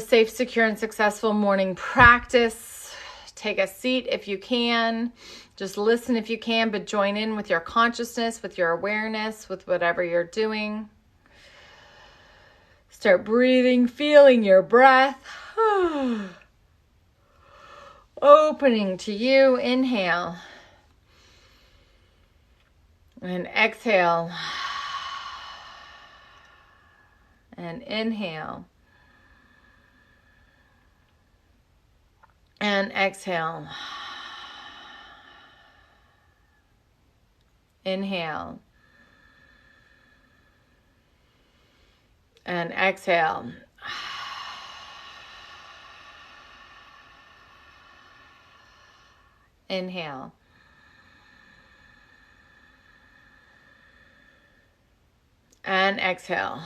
Safe, secure, and successful morning practice. Take a seat if you can. Just listen if you can, but join in with your consciousness, with your awareness, with whatever you're doing. Start breathing, feeling your breath. Opening to you. Inhale. And exhale. And inhale. And exhale. Inhale. And exhale. Inhale. And exhale.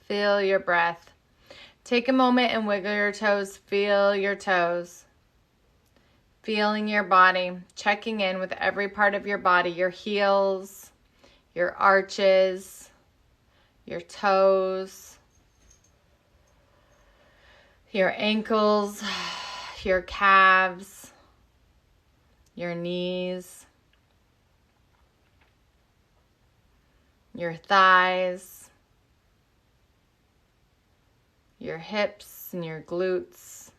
Feel your breath. Take a moment and wiggle your toes. Feel your toes. Feeling your body. Checking in with every part of your body. Your heels, your arches, your toes, your ankles, your calves, your knees, your thighs, your hips and your glutes.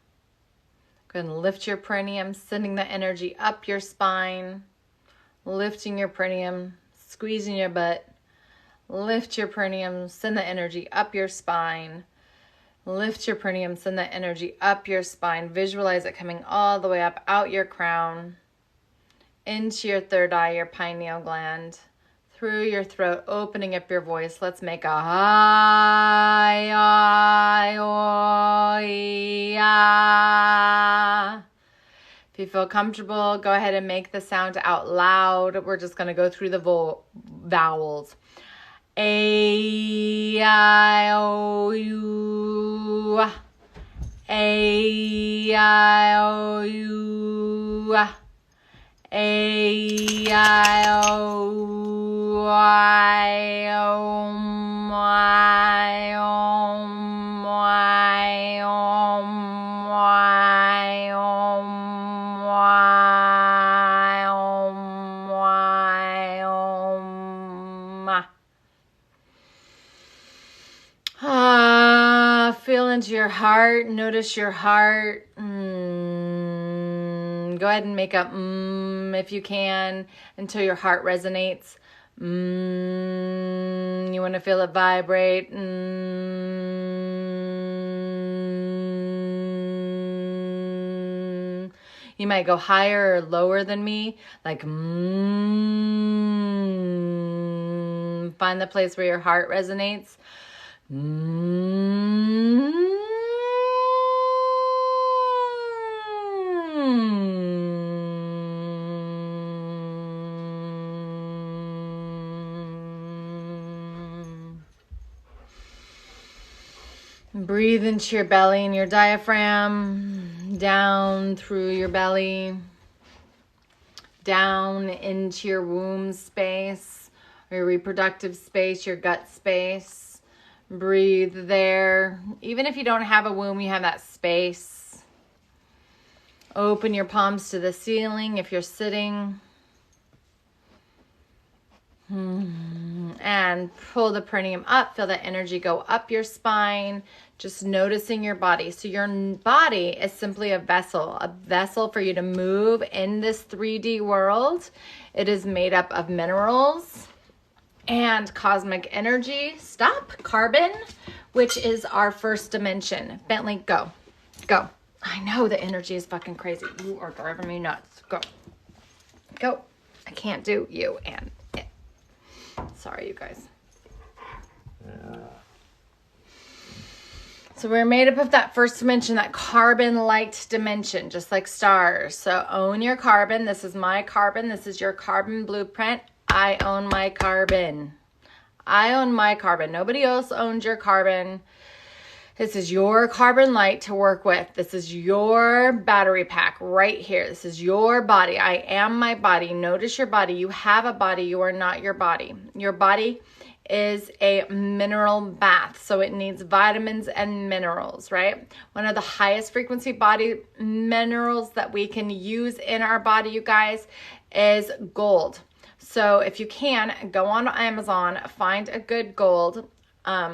Go ahead and lift your perineum, sending the energy up your spine, lifting your perineum, squeezing your butt. Lift your perineum, send the energy up your spine. Lift your perineum, send the energy up your spine. Visualize it coming all the way up, out your crown, into your third eye, your pineal gland, through your throat, opening up your voice. Let's make a high, If you feel comfortable, go ahead and make the sound out loud. We're just going to go through the vowels. A, I, O, U. A, I, O, U. A, I, O, I, O, I, O, I, O, I, O, Feel into your heart. Notice your heart. Go ahead and make up if you can until your heart resonates. You want to feel it vibrate. You might go higher or lower than me, like Find the place where your heart resonates. Breathe into your belly and your diaphragm, down through your belly, down into your womb space, or your reproductive space, your gut space. Breathe there. Even if you don't have a womb, you have that space. Open your palms to the ceiling if you're sitting. And pull the perineum up. Feel the energy go up your spine. Just noticing your body. So your body is simply a vessel for you to move in this 3D world. It is made up of minerals and cosmic energy. Carbon, which is our first dimension. Bentley, go. Go. I know the energy is fucking crazy. You are driving me nuts. Go. Go. I can't do you and it. Sorry, you guys. Yeah. So we're made up of that first dimension, that carbon light dimension, just like stars. So own your carbon. This is my carbon. This is your carbon blueprint. I own my carbon. I own my carbon. Nobody else owns your carbon. This is your carbon light to work with. This is your battery pack right here. This is your body. I am my body. Notice your body. You have a body. You are not your body. Your body is a mineral bath. So it needs vitamins and minerals, right? One of the highest frequency body minerals that we can use in our body, you guys, is gold. So if you can, go on Amazon, find a good gold. I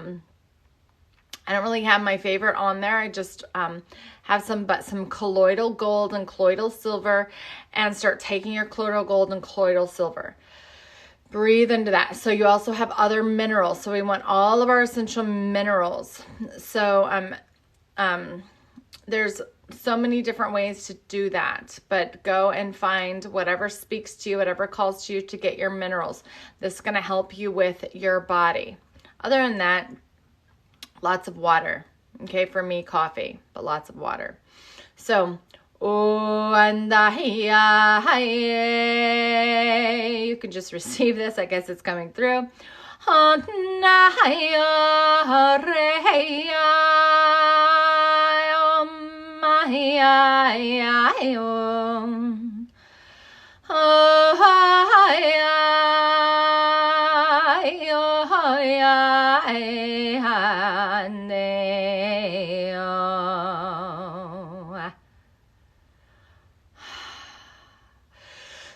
don't really have my favorite on there. I just have some colloidal gold and colloidal silver, and start taking your colloidal gold and colloidal silver. Breathe into that. So you also have other minerals. So we want all of our essential minerals. So there's so many different ways to do that, but go and find whatever speaks to you, whatever calls to you to get your minerals. This is going to help you with your body. Other than that, lots of water. Okay, for me, coffee, but lots of water. So, you can just receive this. I guess it's coming through.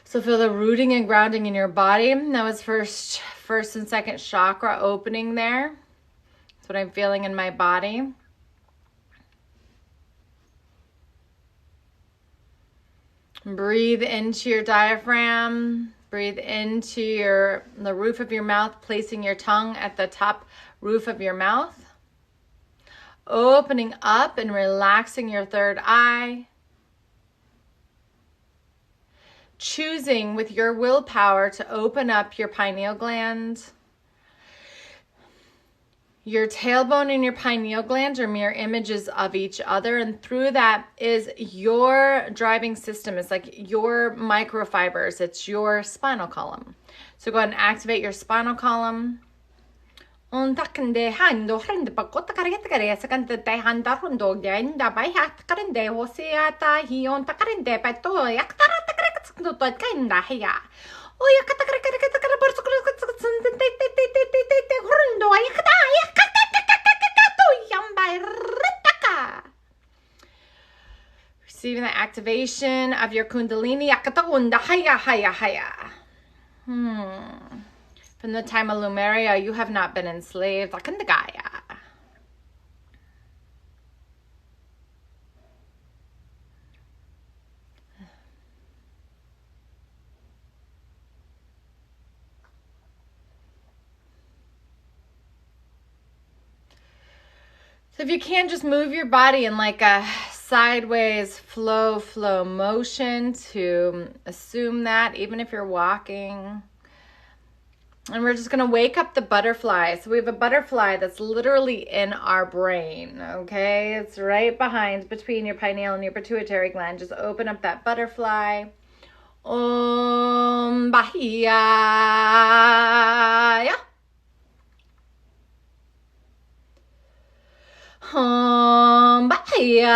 So feel the rooting and grounding in your body. That was first and second chakra opening there. That's what I'm feeling in my body. Breathe into your diaphragm. Breathe into the roof of your mouth, placing your tongue at the top roof of your mouth. Opening up and relaxing your third eye. Choosing with your willpower to open up your pineal gland. Your tailbone and your pineal gland are mirror images of each other, and through that is your driving system. It's like your microfibers. It's your spinal column. So go ahead and activate your spinal column. So receiving the activation of your Kundalini. From the time of Lemuria, you have not been enslaved. So if you can, just move your body in like a sideways flow motion to assume that, even if you're walking. And we're just going to wake up the butterfly. So we have a butterfly that's literally in our brain, okay? It's right between your pineal and your pituitary gland. Just open up that butterfly. Om Bahia. Om Bahia.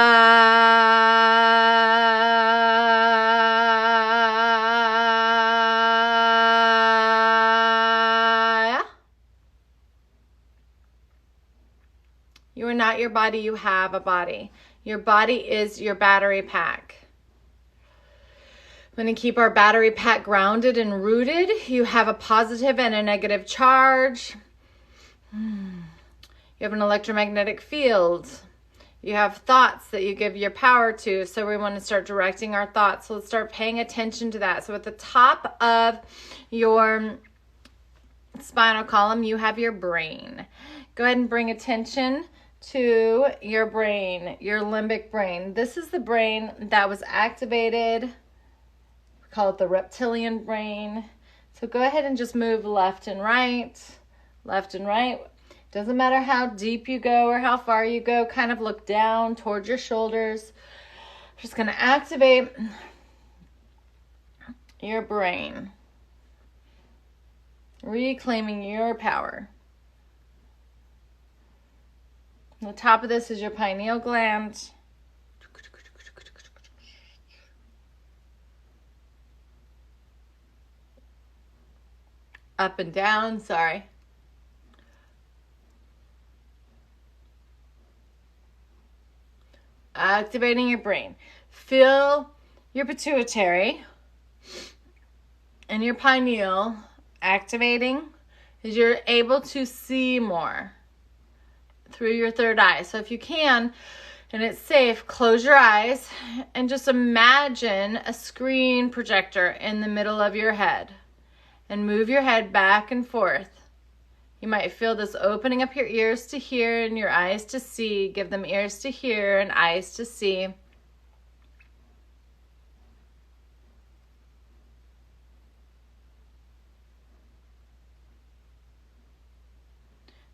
You are not your body, you have a body. Your body is your battery pack. We're going to keep our battery pack grounded and rooted. You have a positive and a negative charge. You have an electromagnetic field. You have thoughts that you give your power to. So we want to start directing our thoughts. So let's start paying attention to that. So at the top of your spinal column, you have your brain. Go ahead and bring attention to your brain, your limbic brain. This is the brain that was activated. We call it the reptilian brain. So go ahead and just move left and right, left and right. Doesn't matter how deep you go or how far you go. Kind of look down towards your shoulders. Just going to activate your brain. Reclaiming your power. On the top of this is your pineal gland. Up and down, sorry. activating your brain. Feel your pituitary and your pineal activating as you're able to see more through your third eye. So if you can, and it's safe, close your eyes and just imagine a screen projector in the middle of your head and move your head back and forth. You might feel this opening up your ears to hear and your eyes to see. Give them ears to hear and eyes to see.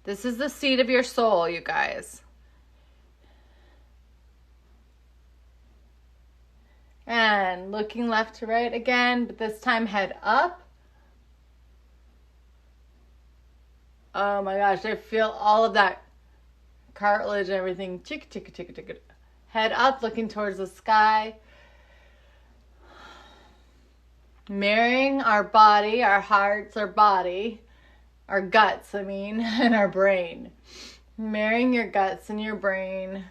This is the seat of your soul, you guys. And looking left to right again, but this time head up. Oh my gosh, I feel all of that cartilage and everything. Head up, looking towards the sky. Mirroring our body, our hearts, our body, our guts, and our brain. Mirroring your guts and your brain.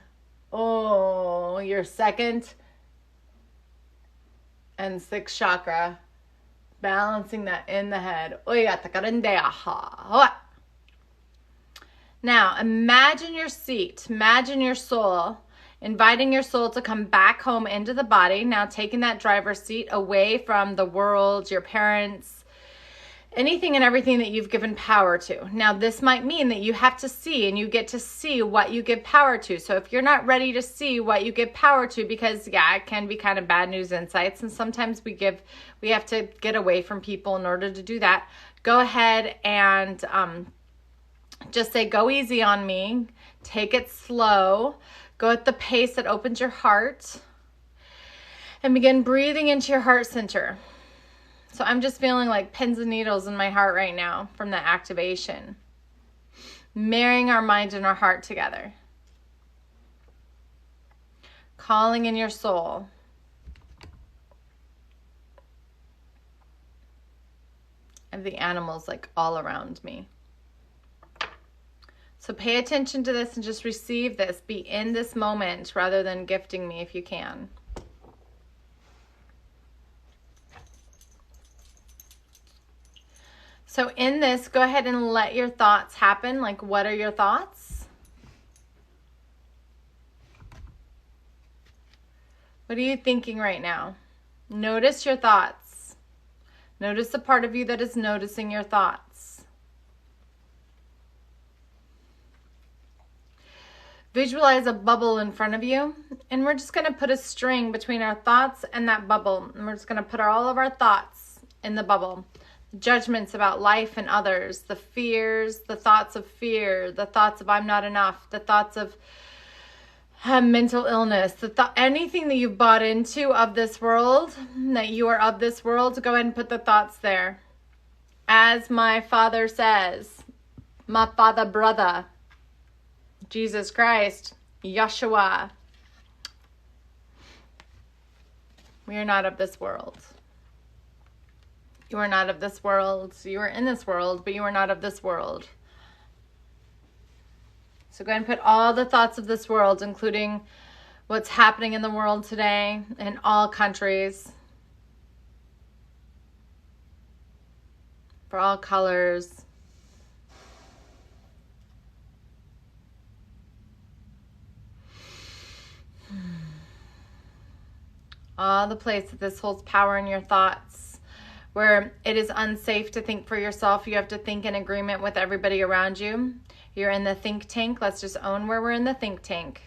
Oh, your second and sixth chakra. Balancing that in the head. Now, imagine your seat. Imagine your soul. Inviting your soul to come back home into the body. Now taking that driver's seat away from the world, your parents, anything and everything that you've given power to. Now, this might mean that you have to see, and you get to see what you give power to. So if you're not ready to see what you give power to, because it can be kind of bad news insights, and sometimes we have to get away from people in order to do that. Go ahead and just say, go easy on me. Take it slow. Go at the pace that opens your heart. And begin breathing into your heart center. So I'm just feeling like pins and needles in my heart right now from the activation. Marrying our mind and our heart together. Calling in your soul. And the animals like all around me. So pay attention to this and just receive this. Be in this moment rather than gifting me if you can. So in this, go ahead and let your thoughts happen. Like, what are your thoughts? What are you thinking right now? Notice your thoughts. Notice the part of you that is noticing your thoughts. Visualize a bubble in front of you, and we're just going to put a string between our thoughts and that bubble, and we're just going to put all of our thoughts in the bubble. Judgments about life and others, the fears, the thoughts of fear, the thoughts of I'm not enough, the thoughts of mental illness, anything that you've bought into of this world, that you are of this world, go ahead and put the thoughts there. As my Father says, my Father brother, Jesus Christ, Yeshua, we are not of this world. You are not of this world. You are in this world, but you are not of this world. So go ahead and put all the thoughts of this world, including what's happening in the world today in all countries, for all colors. All the place that this holds power in your thoughts. Where it is unsafe to think for yourself, you have to think in agreement with everybody around you. You're in the think tank. Let's just own where we're in the think tank.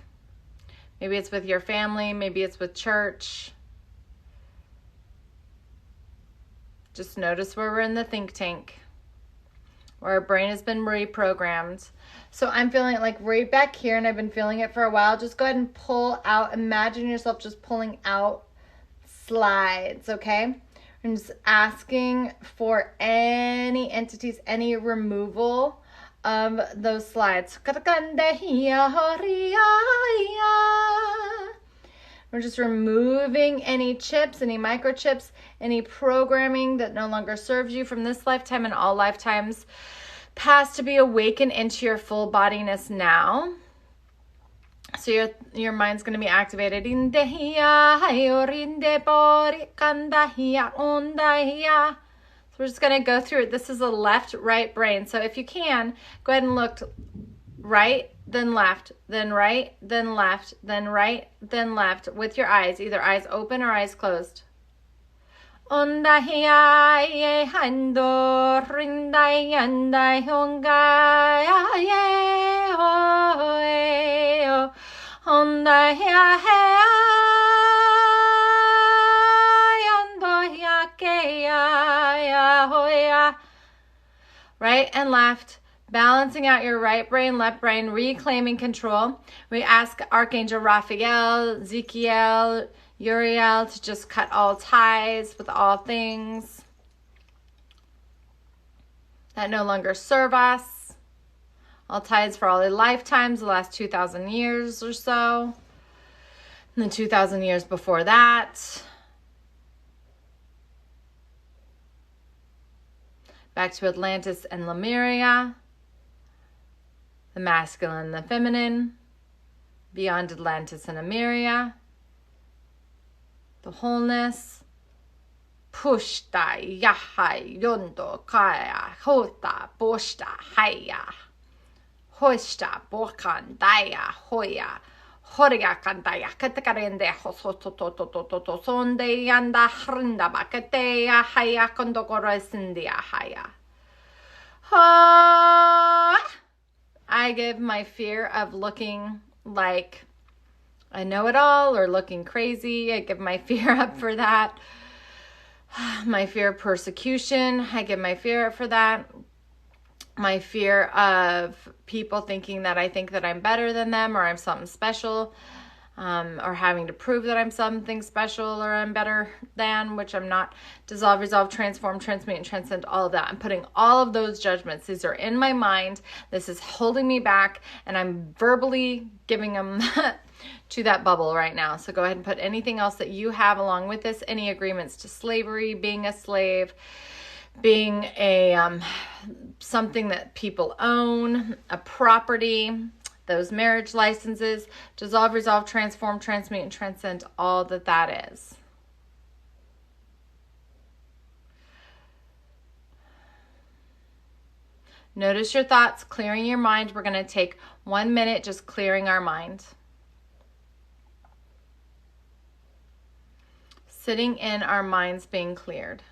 Maybe it's with your family. Maybe it's with church. Just notice where we're in the think tank. Where our brain has been reprogrammed. So I'm feeling it like right back here, and I've been feeling it for a while. Just go ahead and pull out. Imagine yourself just pulling out slides, okay? I'm just asking for any entities, any removal of those slides. We're just removing any chips, any microchips, any programming that no longer serves you from this lifetime and all lifetimes past, to be awakened into your full bodiness now. So your mind's going to be activated. Rinde hiya, hayo rinde bori, kanda hiya, onda hiya. So we're just going to go through it. This is a left, right brain. So if you can, go ahead and look right, then left, then right, then left, then right, then left with your eyes, either eyes open or eyes closed. Onda hiya ye hando rindai yandai hongai ye ho e o onda hiya he yando hiya ke ya ho ya. Right and left, balancing out your right brain, left brain, reclaiming control. We ask Archangel Raphael, Ezekiel, Uriel to just cut all ties with all things that no longer serve us. All ties for all the lifetimes, the last 2,000 years or so, and the 2,000 years before that. Back to Atlantis and Lemuria, the masculine and the feminine, beyond Atlantis and Lemuria, the wholeness. Pushta yaha yondo kaya hota boshta haya hoshta bokan daya hoya horia kandaya katakarende hosotototototo sonde yanda hrinda bakateya haya kondokora sindia haya. I give my fear of looking like I know it all or looking crazy. I give my fear up for that. My fear of persecution, I give my fear up for that. My fear of people thinking that I think that I'm better than them or I'm something special, or having to prove that I'm something special or I'm better than, which I'm not. Dissolve, resolve, transform, transmute, and transcend, all of that. I'm putting all of those judgments. These are in my mind. This is holding me back, and I'm verbally giving them to that bubble right now. So go ahead and put anything else that you have along with this, any agreements to slavery, being a slave, being a something that people own, a property, those marriage licenses. Dissolve, resolve, transform, transmute, and transcend all that that is. Notice your thoughts, clearing your mind. We're going to take 1 minute just clearing our mind. Sitting in our minds being cleared.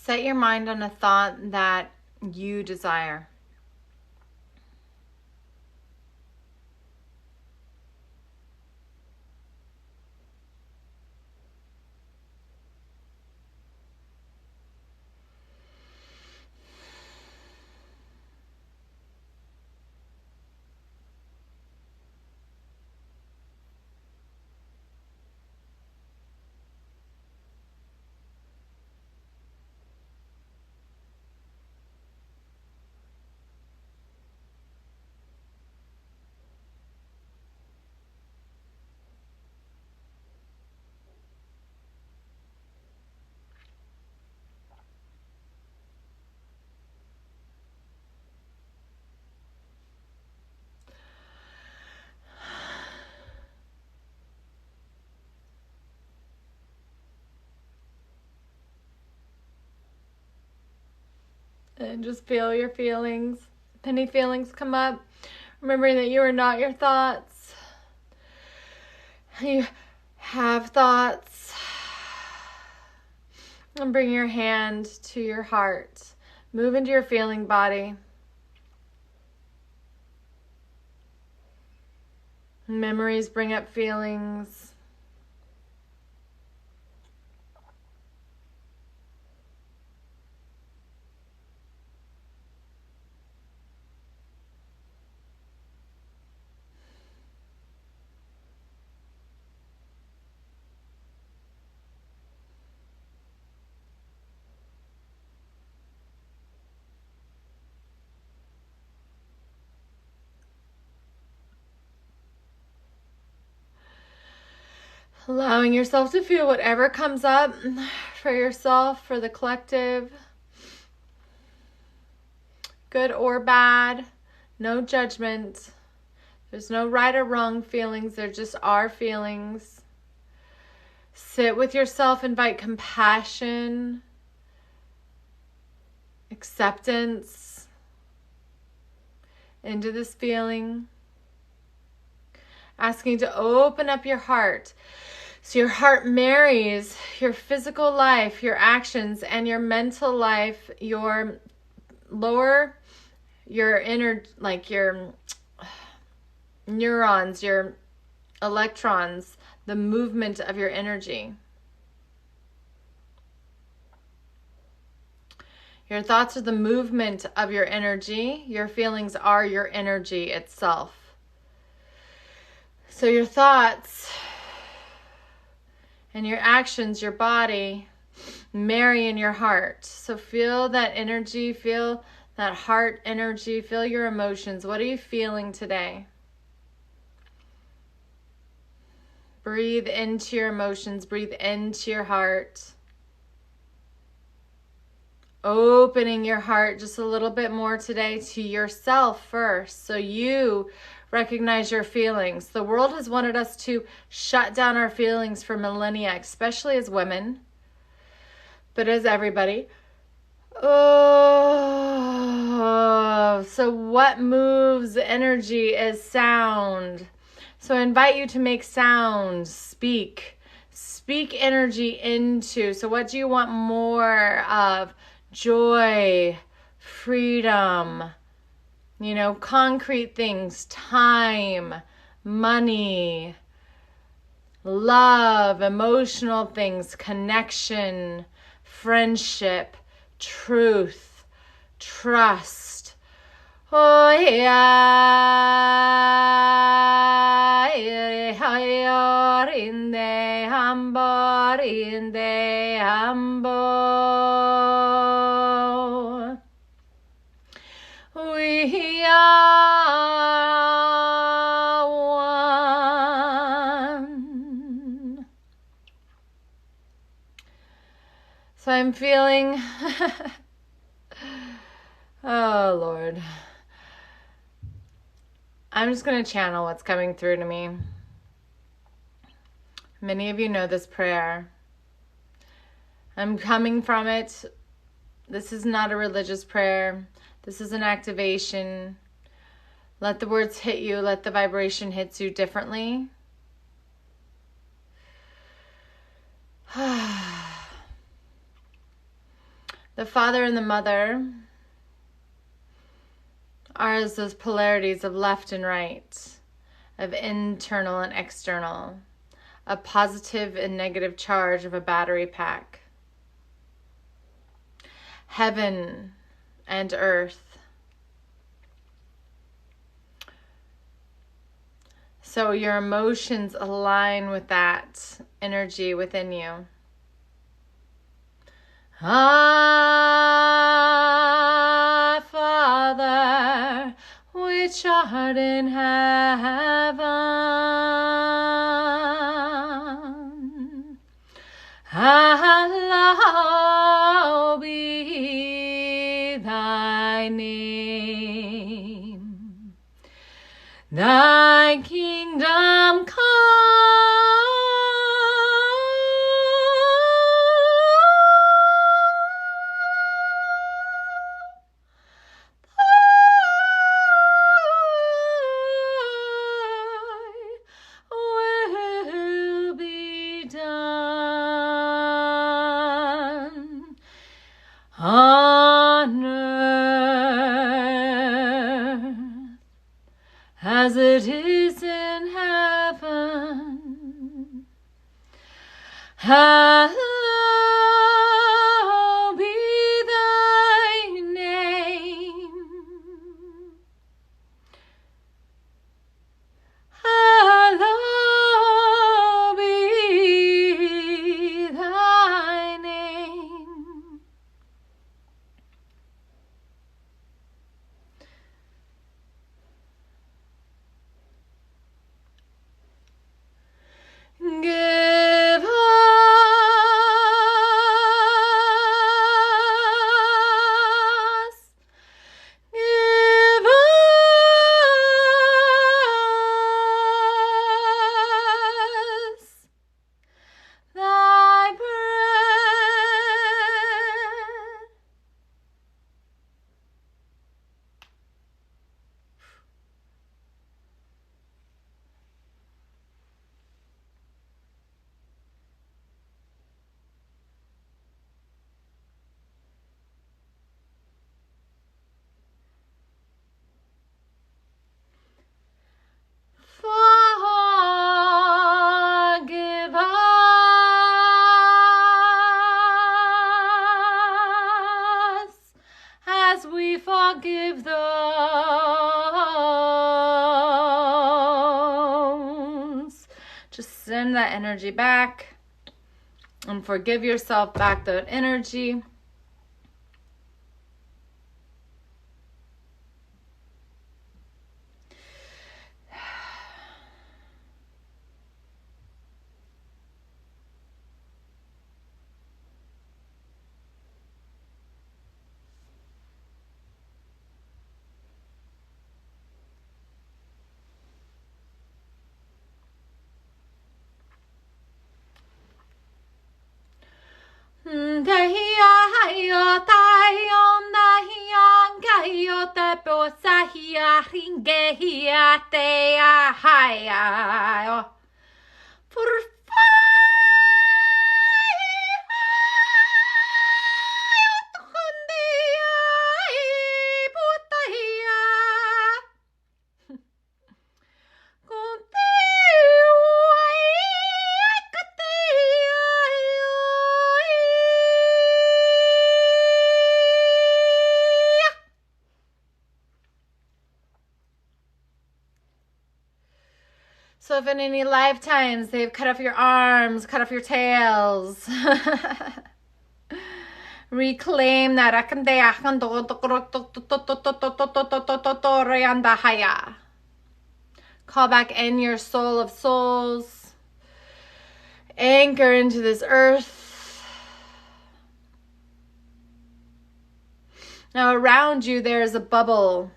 Set your mind on a thought that you desire. And just feel your feelings. If any feelings come up, remembering that you are not your thoughts. You have thoughts. And bring your hand to your heart. Move into your feeling body. Memories bring up feelings. Allowing yourself to feel whatever comes up for yourself, for the collective. Good or bad. No judgment. There's no right or wrong feelings. There just are feelings. Sit with yourself. Invite compassion. Acceptance into this feeling. Asking to open up your heart. So your heart marries your physical life, your actions, and your mental life, your lower, your inner, like your neurons, your electrons, the movement of your energy. Your thoughts are the movement of your energy. Your feelings are your energy itself. So your thoughts and your actions, your body, marry in your heart. So feel that energy, feel that heart energy, feel your emotions. What are you feeling today? Breathe into your emotions, breathe into your heart. Opening your heart just a little bit more today to yourself first, so you recognize your feelings. The world has wanted us to shut down our feelings for millennia, especially as women, but as everybody. Oh, so what moves energy is sound. So I invite you to make sound, speak energy into. So what do you want more of? Joy, freedom, concrete things, time, money, love, emotional things, connection, friendship, truth, trust. Oh yeah, we are one. So I'm feeling, oh Lord, I'm just going to channel what's coming through to me. Many of you know this prayer. I'm coming from it. This is not a religious prayer. This is an activation. Let the words hit you. Let the vibration hit you differently. The father and the mother are as those polarities of left and right, of internal and external, a positive and negative charge of a battery pack. Heaven and earth. So your emotions align with that energy within you. Our Father, which art in heaven, hallowed be thy name. Thy kingdom come. On earth as it is in heaven. Hallowed be thy name. Hallowed be thy name. Give us thy bread. Forgive us as we forgive those. Just send that energy back and forgive yourself back that energy. So if in any lifetimes they've cut off your arms, cut off your tails, reclaim that. Call back in your soul of souls. Anchor into this earth. Now around you there is a bubble.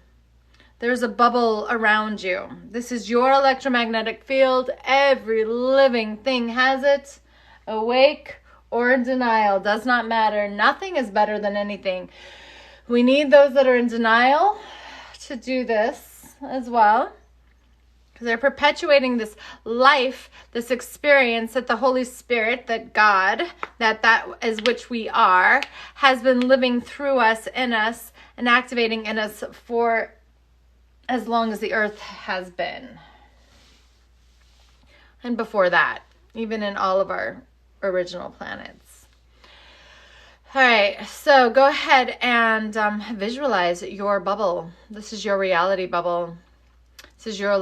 There's a bubble around you. This is your electromagnetic field. Every living thing has it. Awake or in denial, does not matter. Nothing is better than anything. We need those that are in denial to do this as well. Because they're perpetuating this life, this experience that the Holy Spirit, that God, that is which we are, has been living through us, in us, and activating in us for as long as the earth has been. And before that, even in all of our original planets. All right, so go ahead and visualize your bubble. This is your reality bubble. This is your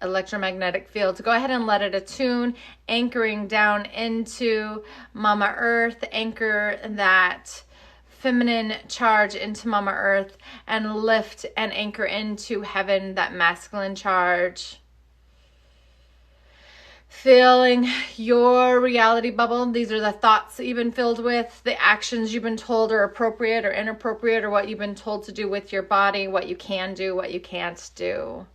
electromagnetic field. So go ahead and let it attune, anchoring down into Mama Earth. Anchor that feminine charge into Mama Earth and lift and anchor into heaven, that masculine charge. Feeling your reality bubble. These are the thoughts that you've been filled with, the actions you've been told are appropriate or inappropriate, or what you've been told to do with your body, what you can do, what you can't do.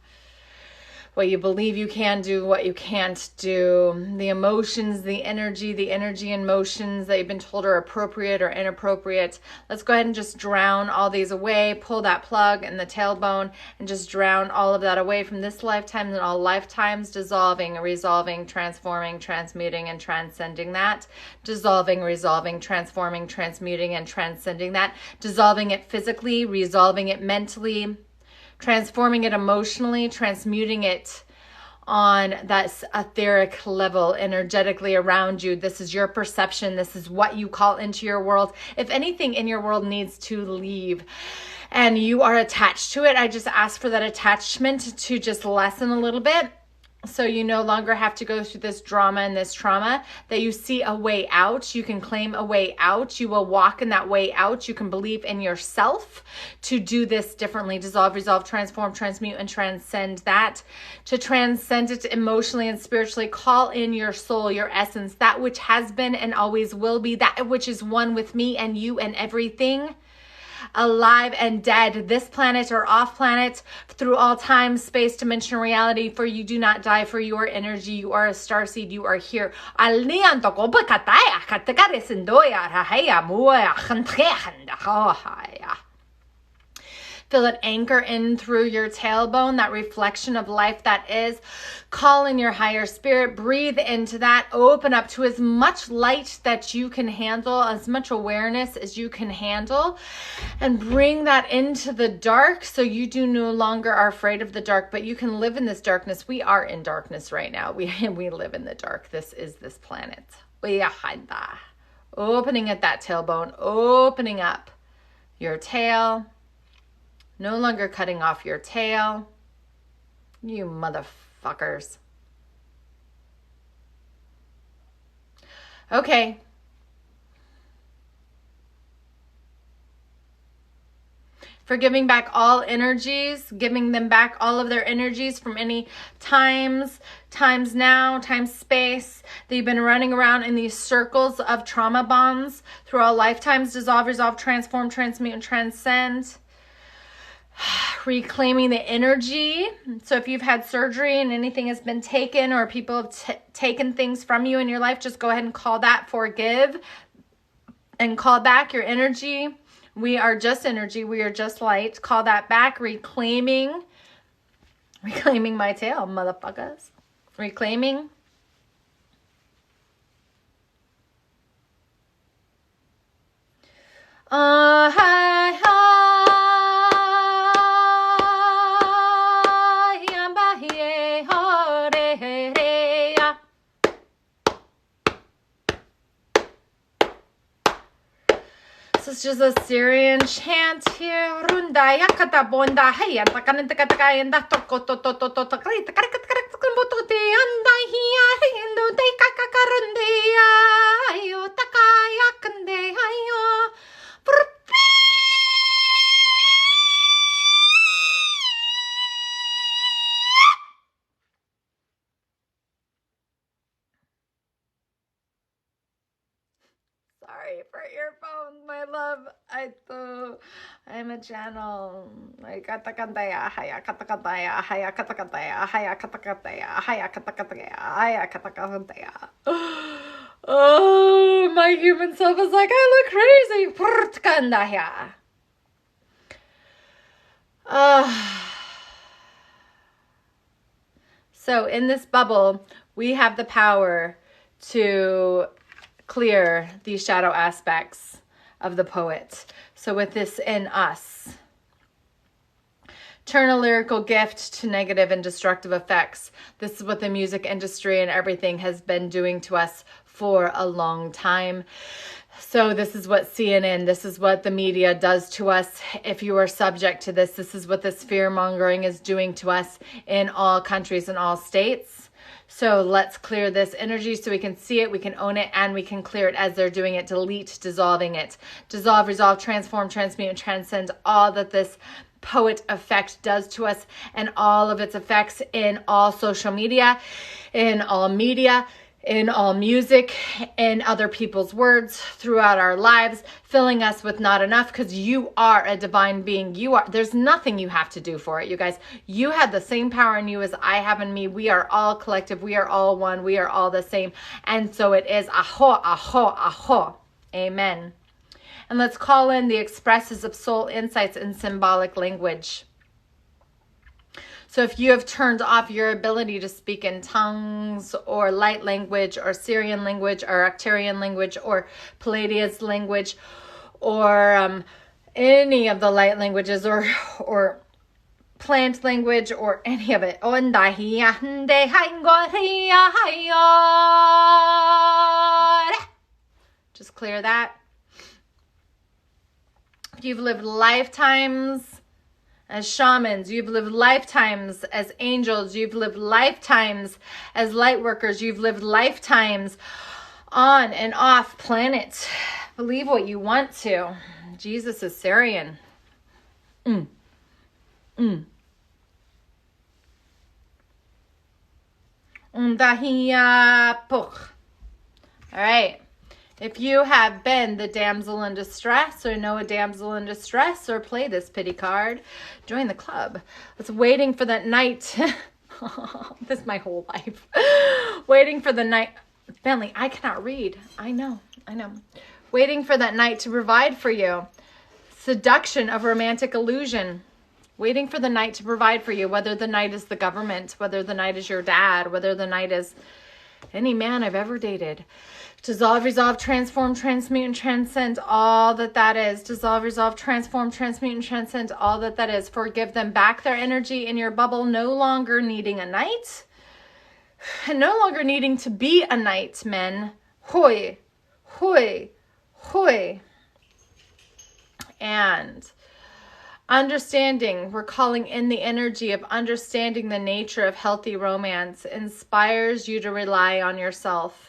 What you believe you can do, what you can't do, the emotions, the energy and motions that you've been told are appropriate or inappropriate. Let's go ahead and just drown all these away. Pull that plug in the tailbone and just drown all of that away from this lifetime and all lifetimes, dissolving, resolving, transforming, transmuting, and transcending that. Dissolving, resolving, transforming, transmuting, and transcending that. Dissolving it physically, resolving it mentally, transforming it emotionally, transmuting it on that etheric level, energetically around you. This is your perception. This is what you call into your world. If anything in your world needs to leave and you are attached to it, I just ask for that attachment to just lessen a little bit. So you no longer have to go through this drama and this trauma, that you see a way out. You can claim a way out. You will walk in that way out. You can believe in yourself to do this differently. Dissolve, resolve, transform, transmute, and transcend that. To transcend it emotionally and spiritually, call in your soul, your essence, that which has been and always will be, that which is one with me and you and everything. Alive and dead, this planet or off planet, through all time, space, dimension, reality, for you do not die, for you are energy, you are a starseed, you are here. Feel it anchor in through your tailbone, that reflection of life that is. Call in your higher spirit. Breathe into that. Open up to as much light that you can handle, as much awareness as you can handle. And bring that into the dark, so you do no longer are afraid of the dark, but you can live in this darkness. We are in darkness right now. We live in the dark. This is this planet. Opening at that tailbone. Opening up your tail. No longer cutting off your tail. You motherfuckers. Okay. For giving back all energies, giving them back all of their energies from any times now, time, space, that you've been running around in these circles of trauma bonds through all lifetimes. Dissolve, resolve, transform, transmute, and transcend. Reclaiming the energy. So if you've had surgery and anything has been taken, or people have taken things from you in your life, just go ahead and call that forgive and call back your energy. We are just energy. We are just light. Call that back. Reclaiming my tail, motherfuckers. Reclaiming. Hi, hi. This is just a Syrian chant here. Runda yakata bonda haya takanenta katakayenda toko to takri takarakatakarakumbotote anda hiya hindo te kakakarundeya ayo takayakande ayo. Sorry for earphones, my love. I'm a channel. Katakataya, haya katakataya, haya katakataya, haya katakataya, haya katakataya, haya katakataya. Oh, my human self is like, I look crazy. Purtkandaya. So in this bubble, we have the power to clear these shadow aspects of the poet. So with this in us, turn a lyrical gift to negative and destructive effects. This is what the music industry and everything has been doing to us for a long time. So this is what CNN, this is what the media does to us. If you are subject to this, this is what this fear mongering is doing to us in all countries and all states. So let's clear this energy so we can see it, we can own it, and we can clear it as they're doing it. Delete, dissolving it. Dissolve, resolve, transform, transmute, and transcend all that this poet effect does to us and all of its effects in all social media, in all media, in all music, in other people's words throughout our lives, filling us with not enough, because you are a divine being. There's nothing you have to do for it, you guys. You have the same power in you as I have in me. We are all collective. We are all one. We are all the same. And so it is aho, aho, aho. Amen. And let's call in the expresses of soul insights in symbolic language. So if you have turned off your ability to speak in tongues or light language or Syrian language or Arcturian language or Palladius language or any of the light languages or plant language or any of it, just clear that. If you've lived lifetimes as shamans, you've lived lifetimes as angels, you've lived lifetimes as light workers, you've lived lifetimes on and off planet. Believe what you want to. Jesus is Syrian. All right. If you have been the damsel in distress or know a damsel in distress or play this pity card, join the club. It's waiting for that night. This is my whole life. Waiting for the night. Bentley, I cannot read. I know. Waiting for that night to provide for you. Seduction of romantic illusion. Waiting for the night to provide for you, whether the night is the government, whether the night is your dad, whether the night is any man I've ever dated. Dissolve, resolve, transform, transmute, and transcend all that is. Dissolve, resolve, transform, transmute, and transcend all that is. Forgive them back their energy in your bubble, no longer needing a knight. And no longer needing to be a knight, men. Hoi, hoi, hoi. And understanding, we're calling in the energy of understanding the nature of healthy romance inspires you to rely on yourself.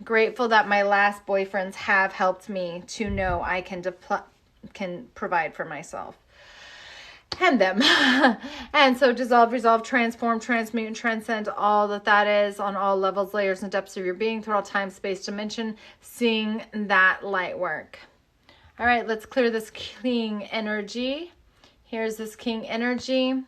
Grateful that my last boyfriends have helped me to know I can provide for myself and them. And so dissolve, resolve, transform, transmute, and transcend all that is on all levels, layers, and depths of your being through all time, space, dimension, seeing that light work. All right, let's clear this king energy. Here's this king energy.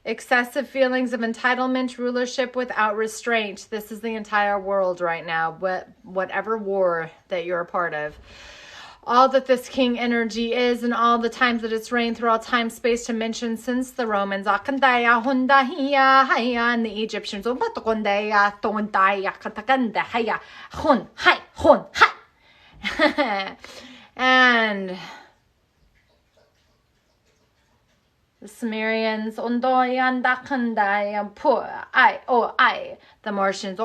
Excessive feelings of entitlement, rulership without restraint. This is the entire world right now, whatever war that you're a part of. All that this king energy is and all the times that it's reigned through all time, space, dimension since the Romans. And the Egyptians. And the Sumerians, the Martians,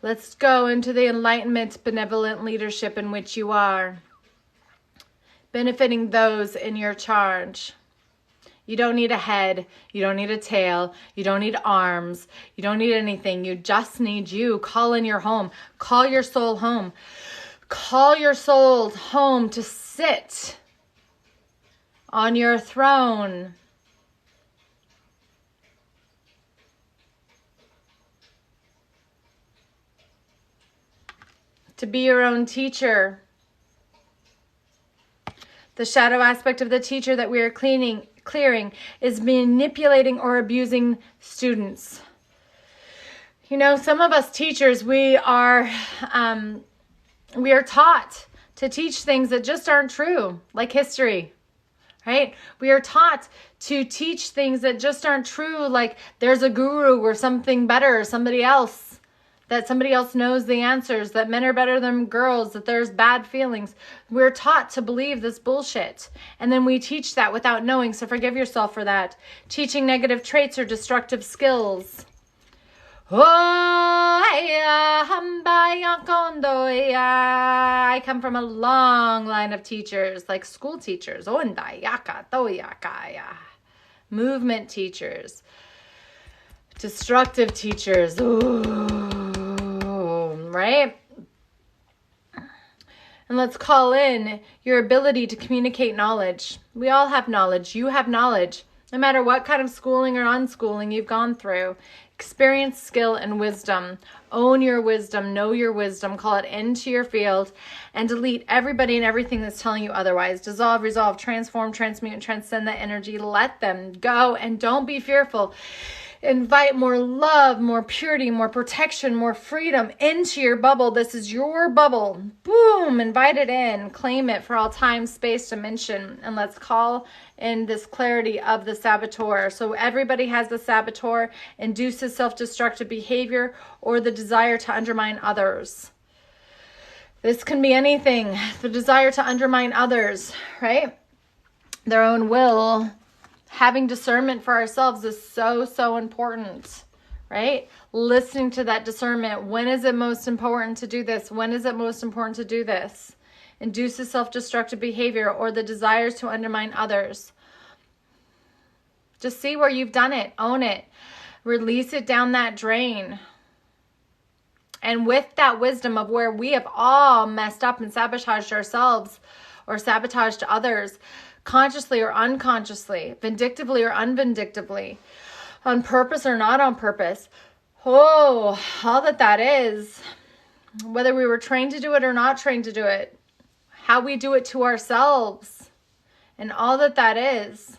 let's go into the enlightenment, benevolent leadership in which you are, benefiting those in your charge. You don't need a head. You don't need a tail. You don't need arms. You don't need anything. You just need you. Call in your home. Call your soul home. Call your soul home to sit on your throne. To be your own teacher. The shadow aspect of the teacher that we are clearing is manipulating or abusing students. You know, some of us teachers, we are taught to teach things that just aren't true, like history, right? We are taught to teach things that just aren't true, like there's a guru or something better, or somebody else, that somebody else knows the answers, that men are better than girls, that there's bad feelings. We're taught to believe this bullshit. And then we teach that without knowing, so forgive yourself for that. Teaching negative traits or destructive skills. I come from a long line of teachers, like school teachers. Movement teachers. Destructive teachers. Right? And let's call in your ability to communicate knowledge. We all have knowledge. You have knowledge. No matter what kind of schooling or unschooling you've gone through. Experience, skill, and wisdom. Own your wisdom. Know your wisdom. Call it into your field. And delete everybody and everything that's telling you otherwise. Dissolve, resolve, transform, transmute, and transcend that energy. Let them go. And don't be fearful. Invite more love, more purity, more protection, more freedom into your bubble. This is your bubble. Boom, invite it in. Claim it for all time, space, dimension. And let's call in this clarity of the saboteur. So everybody has the saboteur, induces self-destructive behavior or the desire to undermine others. This can be anything. The desire to undermine others, right? Their own will. Having discernment for ourselves is so, so important, right? Listening to that discernment. When is it most important to do this? When is it most important to do this? Induces self-destructive behavior or the desires to undermine others. Just see where you've done it. Own it. Release it down that drain. And with that wisdom of where we have all messed up and sabotaged ourselves or sabotaged others, consciously or unconsciously, vindictively or unvindictively, on purpose or not on purpose. Oh, all that is, whether we were trained to do it or not trained to do it, how we do it to ourselves, and all that is.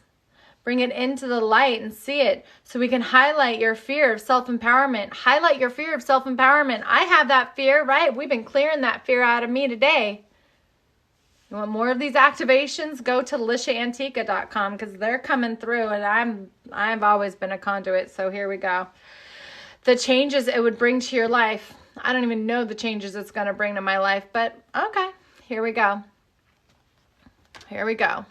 Bring it into the light and see it so we can highlight your fear of self-empowerment. Highlight your fear of self-empowerment. I have that fear, right? We've been clearing that fear out of me today. You want more of these activations? Go to lishaantica.com because they're coming through, and I've always been a conduit, so here we go. The changes it would bring to your life. I don't even know the changes it's going to bring to my life, but okay, here we go. Here we go.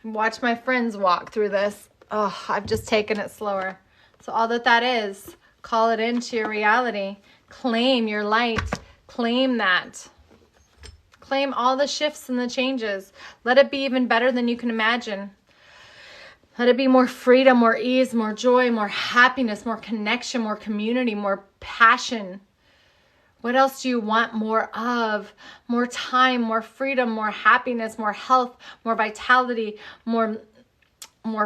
Watch my friends walk through this. Oh, I've just taken it slower. So all that is, call it into your reality. Claim your light. Claim that. Claim all the shifts and the changes. Let it be even better than you can imagine. Let it be more freedom, more ease, more joy, more happiness, more connection, more community, more passion. What else do you want more of? More time, more freedom, more happiness, more health, more vitality, more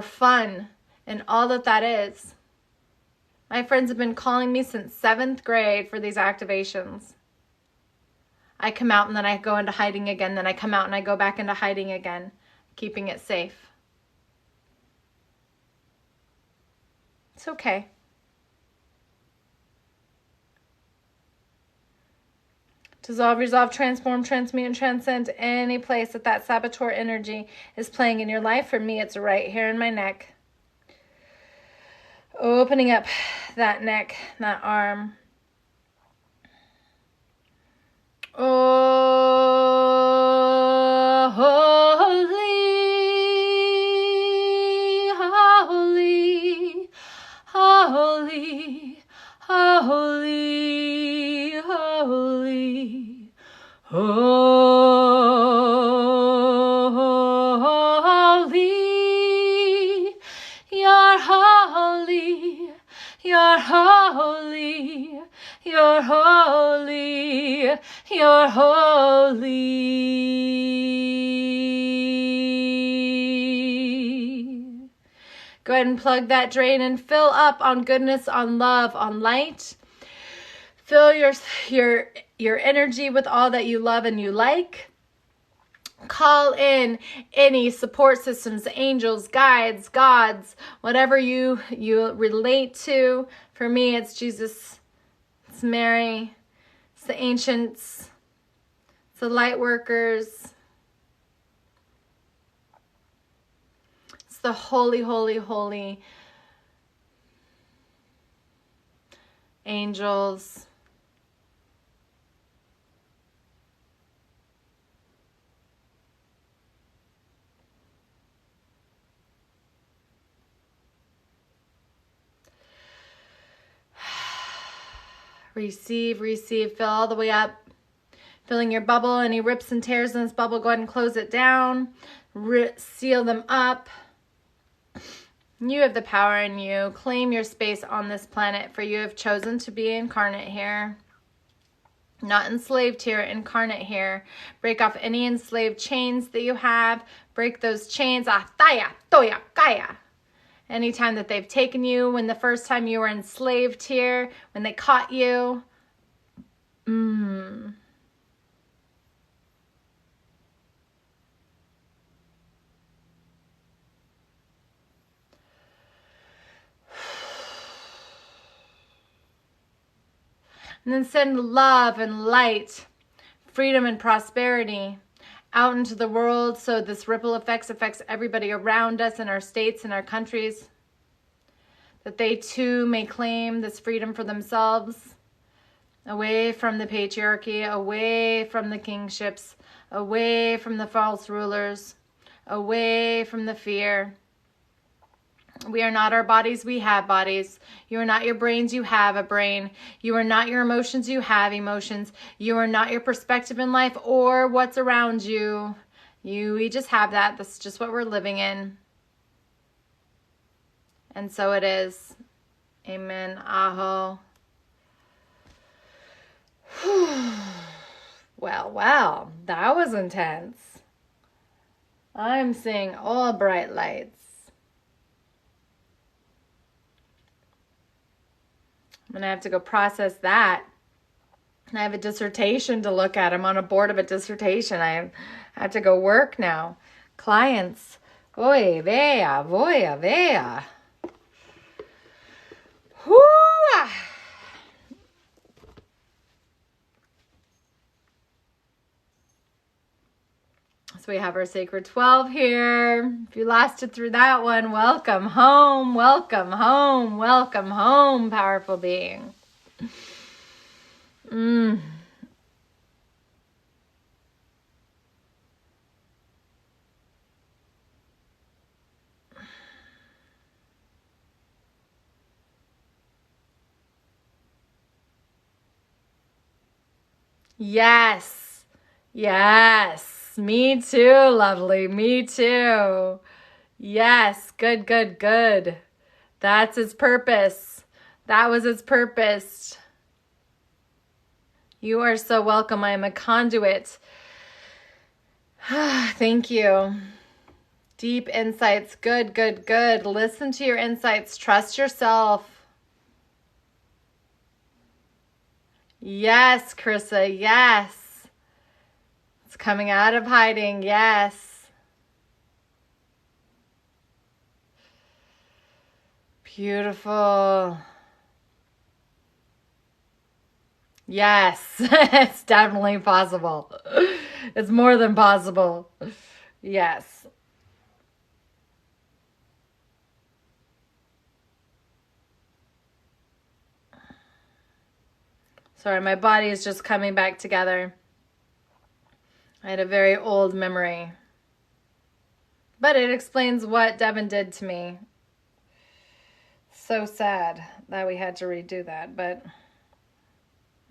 fun, and all that is. My friends have been calling me since 7th grade for these activations. I come out and then I go into hiding again. Then I come out and I go back into hiding again, keeping it safe. It's okay. Dissolve, resolve, transform, transmute, and transcend any place that saboteur energy is playing in your life. For me, it's right here in my neck. Opening up that neck, that arm. Oh, holy, holy, holy, holy, holy, holy, you're holy, you're holy, you're holy, you're holy. Go ahead and plug that drain and fill up on goodness, on love, on light. Fill your energy with all that you love and you like. Call in any support systems, angels, guides, gods, whatever you relate to. For me, it's Jesus, it's Mary, it's the ancients, it's the light workers, it's the holy, holy, holy angels. Receive, receive, fill all the way up. Filling your bubble. Any rips and tears in this bubble, go ahead and close it down. Seal them up. You have the power in you. Claim your space on this planet, for you have chosen to be incarnate here. Not enslaved here, incarnate here. Break off any enslaved chains that you have. Break those chains. Ataya, toya, kaya. Anytime that they've taken you, when the first time you were enslaved here, when they caught you. And then send love and light, freedom and prosperity out into the world, so this ripple affects everybody around us in our states and our countries, that they too may claim this freedom for themselves, away from the patriarchy, away from the kingships, away from the false rulers, away from the fear. We are not our bodies, we have bodies. You are not your brains, you have a brain. You are not your emotions, you have emotions. You are not your perspective in life or what's around you. We just have that. That's just what we're living in. And so it is. Amen. Aho. Well, that was intense. I'm seeing all bright lights. I'm going to have to go process that. And I have a dissertation to look at. I'm on a board of a dissertation. I have to go work now. Clients. Oy vea, voya vea. Whoo! So we have our sacred 12 here. If you lasted through that one, welcome home, welcome home, welcome home, powerful being. Yes. Yes. Me too, lovely. Me too. Yes. Good, good, good. That's its purpose. That was its purpose. You are so welcome. I am a conduit. Thank you. Deep insights. Good, good, good. Listen to your insights. Trust yourself. Yes, Carissa. Yes. It's coming out of hiding. Yes. Beautiful. Yes. It's definitely possible. It's more than possible. Yes. Sorry, my body is just coming back together. I had a very old memory. But it explains what Devin did to me. So sad that we had to redo that, but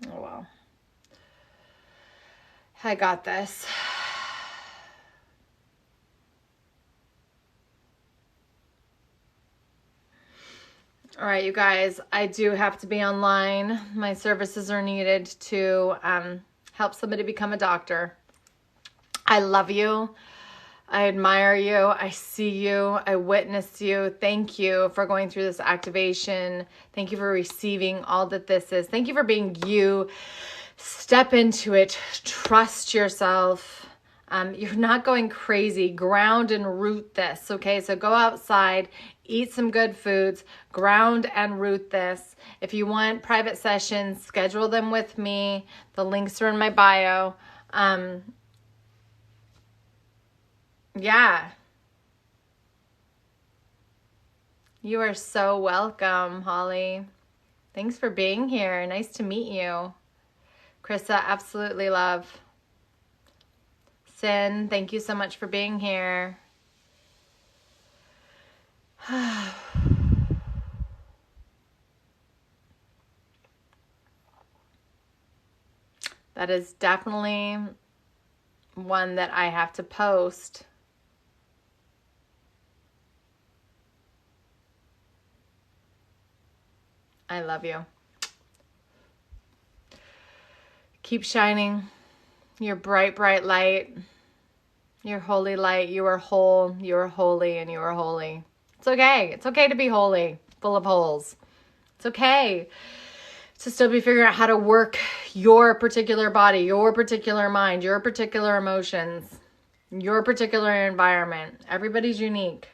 oh well. I got this. All right, you guys, I do have to be online. My services are needed to help somebody become a doctor. I love you. I admire you. I see you. I witness you. Thank you for going through this activation. Thank you for receiving all that this is. Thank you for being you. Step into it. Trust yourself. You're not going crazy. Ground and root this, okay? So go outside, eat some good foods, ground and root this. If you want private sessions, schedule them with me. The links are in my bio. Yeah. You are so welcome, Holly. Thanks for being here. Nice to meet you. Krista, absolutely love. Sin, thank you so much for being here. That is definitely one that I have to post. I love you. Keep shining your bright, bright light. Your holy light. You are whole. You are holy, and you are holy. It's okay. It's okay to be holy, full of holes. It's okay to still be figuring out how to work your particular body, your particular mind, your particular emotions, your particular environment. Everybody's unique.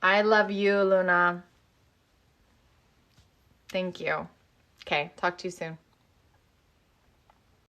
I love you, Luna. Thank you. Okay, talk to you soon.